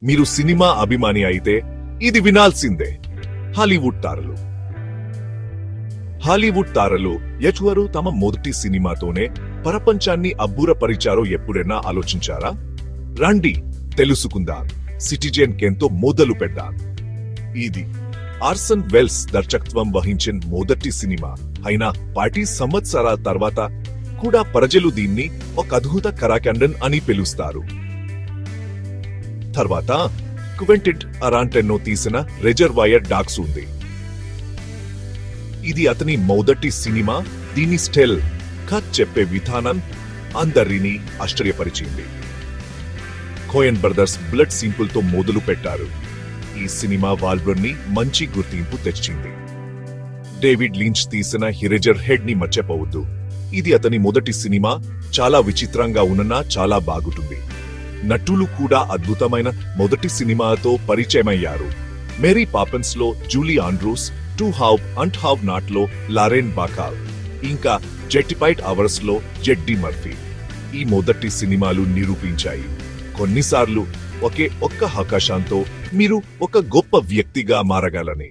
మీరు సినిమా అభిమాని అయితే ఇది వినాల్సిందే. హాలీవుడ్ తారలు ఎటువరు తమ మొదటి సినిమాతోనే ప్రపంచాన్ని అబ్బురపరిచారో ఎప్పుడైనా ఆలోచించారా? రండి తెలుసుకుందాం. సిటిజన్ కేన్తో మొదలు పెడదాం. ఇది ఆర్సన్ వెల్స్ దర్శకత్వం వహించిన మొదటి సినిమా అయినా 10 సంవత్సరాల తర్వాత కూడా ప్రజలు దీన్ని ఒక అద్భుత కరాకండన్ అని పిలుస్తారు. తర్వాత క్వింటిన్ టారంటినో తీసిన రిజర్వాయర్ డాగ్స్ ఉంది. ఇది అతని మొదటి సినిమా. దీని స్టైల్, కథ చెప్పే విధానం అందరినీ ఆశ్చర్యపరిచింది. కోయన్ బ్రదర్స్ బ్లడ్ సింపుల్ తో మొదలు పెట్టారు. ఈ సినిమా వాల్వర్ని మంచి గుర్తింపు తెచ్చింది. డేవిడ్ లించ్ తీసిన హిరెజర్ హెడ్ ని మర్చిపోవద్దు. ఇది అతని మొదటి సినిమా. చాలా విచిత్రంగా ఉన్ననా చాలా బాగుంటుంది. నటులు కూడా అద్భుతమైన మొదటి సినిమాతో పరిచయమయ్యారు. మేరీ పాపిన్స్ లో Julie Andrews, to have and have not లో లారెన్ బాకాల్, ఇంకా జెట్టిపైట్ అవర్స్ లో జెడ్డీ మర్ఫీ. ఈ మొదటి సినిమాలు నిరూపించాయి కొన్నిసార్లు ఒకే ఒక్క అవకాశంతో మీరు ఒక గొప్ప వ్యక్తిగా మారగలని.